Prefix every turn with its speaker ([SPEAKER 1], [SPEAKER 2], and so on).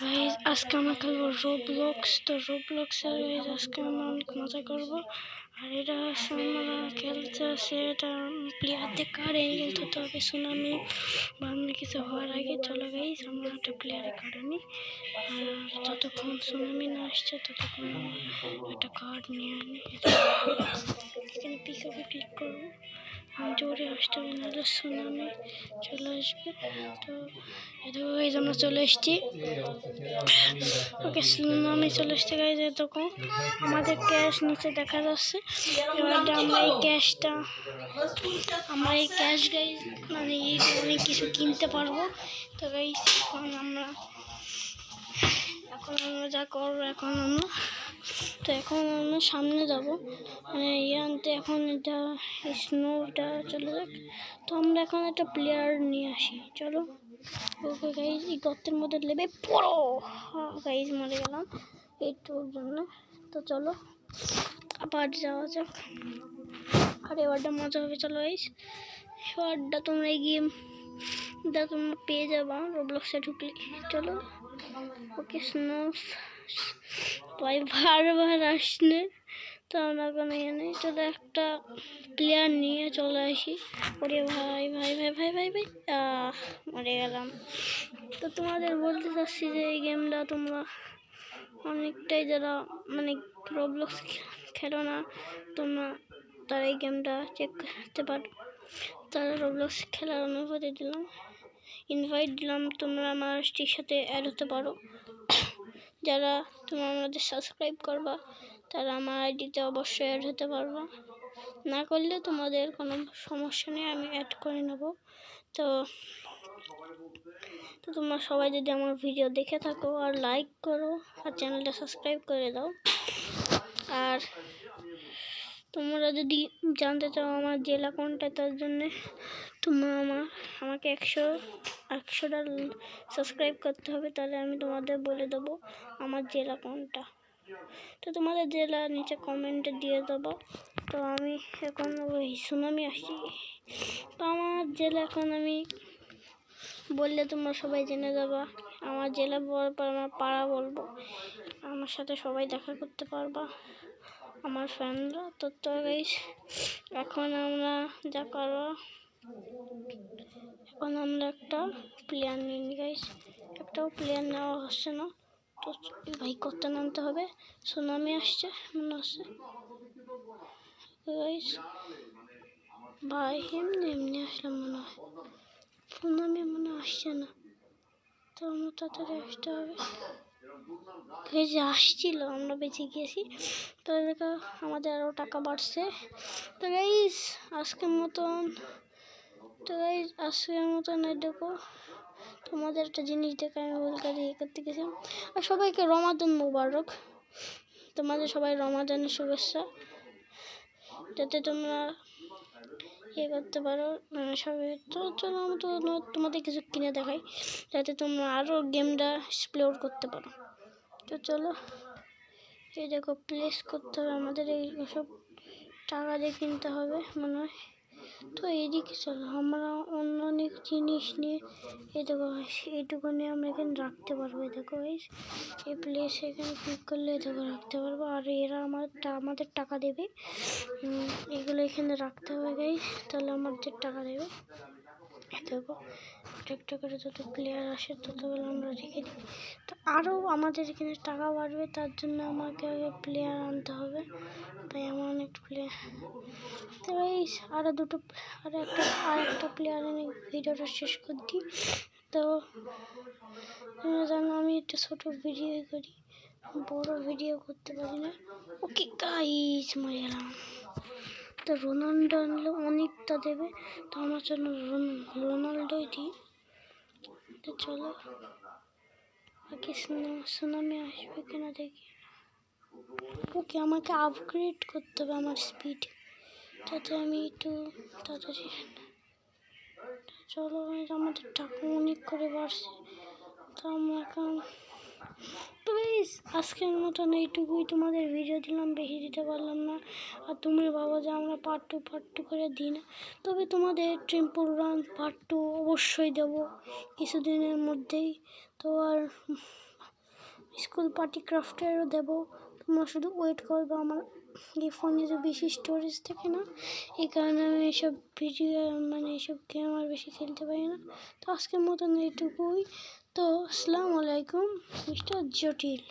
[SPEAKER 1] ভাই আজকে আমরা খেলবো রোবলক্স। তো রোবলক্স আজকে আমরা অনেক মজা করবো। আর এটা আমরা খেলতে আসে, এটা প্লেয়ার দিয়ে কারে কিন্তু তবে সুনামি বা অন্য কিছু হওয়ার আগে চলো গাইস আমরা একটা প্লেয়ারে কার্ড নিই। আর যতক্ষণ সুনামি না আসছে ততক্ষণ আমরা একটা কার্ড নিয়ে আনি। এখানে পিকআপে ক্লিক করবো, জোরে আসতে হবে নাহলে সুনামি চলে আসবে। তো এই আমরা চলে এসেছি। ওকে সুনামি চলে এসছে গাইজ। তখন আমাদের ক্যাশ নিচে দেখা যাচ্ছে। এবার আমরা এই ক্যাশ গাইজ মানে অনেক কিছু কিনতে পারবো। তো গাইজ আমরা যা করবো এখন আমরা সামনে যাবো, মানে আনতে। এখন এটা স্নোটা চলে যাক। তো আমরা এখন একটা প্লেয়ার নিয়ে আসি, চলো। ওকে গাইজ এই গর্তের মধ্যে লেবে পড়ো। গাইজ মরে গেলাম এইটুর জন্য। তো চলো আবার যাওয়া যাক। আর এবারটা মজা হবে। চলো গাইজ এবারটা তোমরা এই গেমটা তোমরা পেয়ে যাবা রোবলক্সে ঢুকলে। চলো ওকে স্নো ভাই বারবার আসলে তো আমরা কোনো ইয়ে নেই। চলো একটা প্লেয়ার নিয়ে চলে আসি। ওরে ভাই ভাই ভাই ভাই ভাই ভাই মরে গেলাম। তো তোমাদের বলতে চাচ্ছি যে এই গেমটা তোমরা অনেকটাই যারা মানে রোবলক্স খেলো না তোমরা, তারা এই গেমটা চেক করতে পারো। তারা রোবলক্স খেলার অনুমতি দিলাম, ইনভাইট দিলাম, তোমরা আমার সাথে অ্যাড হতে পারো। যারা তোমরা আমাদের সাবস্ক্রাইব করবা তারা আমার আইডিতে অবশ্যই অ্যাড হতে পারবা, না করলে তোমাদের কোনো সমস্যা নেই, আমি অ্যাড করে নেব। তো তোমরা সবাই যদি আমার ভিডিও দেখে থাকো আর লাইক করো আর চ্যানেলটা সাবস্ক্রাইব করে দাও। আর তোমরা যদি জানতে চাও আমার জেলা কোনটা, তার জন্যে তোমরা আমাকে 100টা সাবস্ক্রাইব করতে হবে, তাহলে আমি তোমাদের বলে দেবো আমার জেলা কোনটা। তো তোমাদের জেলা নিচে কমেন্টে দিয়ে দেবো। তো আমি এখন ওই সুনামি আসছি। তো আমার জেলা এখন আমি বললে তোমরা সবাই জেনে যাবা। আমার জেলা বলার পর আমার পাড়া বলবো, আমার সাথে সবাই দেখা করতে পারবা আমার ফ্যানরা। তো গাইস এখন আমরা যা করবো, এখন আমরা একটা প্লেয়ার নিই গাইস। একটাও প্লেয়ার নেওয়া হচ্ছে না। তো ভাই করতে নামতে হবে, সুনামি আসছে মনে হচ্ছে গাইস। ভাই এমনি আসলাম মনে হয়, সুনামি মনে আসছে না। তো আমরা তাড়াতাড়ি আসতে হবে। যে আসছিল আমরা বেঁচে গিয়েছি। তো দেখো আমাদের আরও টাকা বাড়ছে। তো গাইস আজকের মতন দেখো তোমাদের একটা জিনিস দেখে আমি ভুলকারি করতে গেছিলাম। আর সবাইকে রমাদান মুবারক, তোমাদের সবাই রমাদানের শুভেচ্ছা, যাতে তোমরা করতে পারো সবাই। তো চলো আমি তোমাদের কিছু কিনে দেখাই যাতে তোমরা আরও গেমটা এক্সপ্লোর করতে পারো। তো চলো এই দেখো প্লেস করতে হবে আমাদের, এই সব টাকা দিয়ে কিনতে হবে মনে হয়। তো এইদিকে চলো আমরা অন্য অনেক জিনিস নিয়ে এই দেখো এইটুকু নিয়ে আমরা এখানে রাখতে পারবো। এই দেখো এই প্লেস এখানে ক্লিক করলে দেখো রাখতে পারবো। আর এরা আমাদের টাকা দেবে, এগুলো এখানে রাখতে হবে গাইস, তাহলে আমাদের টাকা দেবে। দেখো একটা করে যত প্লেয়ার আসে ততগুলো আমরা রেখে দিই। তো আরও আমাদের এখানে টাকা বাড়বে, তার জন্য আমাকে আগে প্লেয়ার আনতে হবে। তাই আমার অনেক প্লেয়ার। তো এই আর একটা প্লেয়ার এনে ভিডিওটা শেষ করে দিই। তো তোমরা জানো আমি একটা ছোট ভিডিও করি, বড় ভিডিও করতে পারি না। ওকে গাইস মরে গেলাম। তো রোনাল্ডো আনলে অনেকটা দেবে, তো আমার জন্য রোনাল্ডোই দিই। তো চলো আগে সুনামি আসবে কিনা দেখি। ওকে আমাকে আপগ্রেড করতে হবে আমার স্পিড, যাতে আমি একটু তাড়াতাড়ি। চলো আমাদের টাকা অনেক করে বাড়ছে। তো আমরা এখন তো গাইস আজকের মতন এইটুকুই, তোমাদের ভিডিও দিলাম, বেশি দিতে পারলাম না। আর তুমি ভাবো যে আমরা পার্ট টু করে দিই না, তবে তোমাদের টেম্পল রান পার্ট 2 অবশ্যই দেবো কিছুদিনের মধ্যেই। তো আর স্কুল পার্টি ক্রাফটেরও দেবো, তোমরা শুধু ওয়েট করবে। আমার এই ফোনে তো বেশি স্টোরেজ থাকে না, এই কারণে আমি এইসব ভিডিও এইসব গেম আর বেশি খেলতে পারি না। তো আজকের মতন এইটুকুই। তো আসসালামু আলাইকুম, মিস্টার জটিল।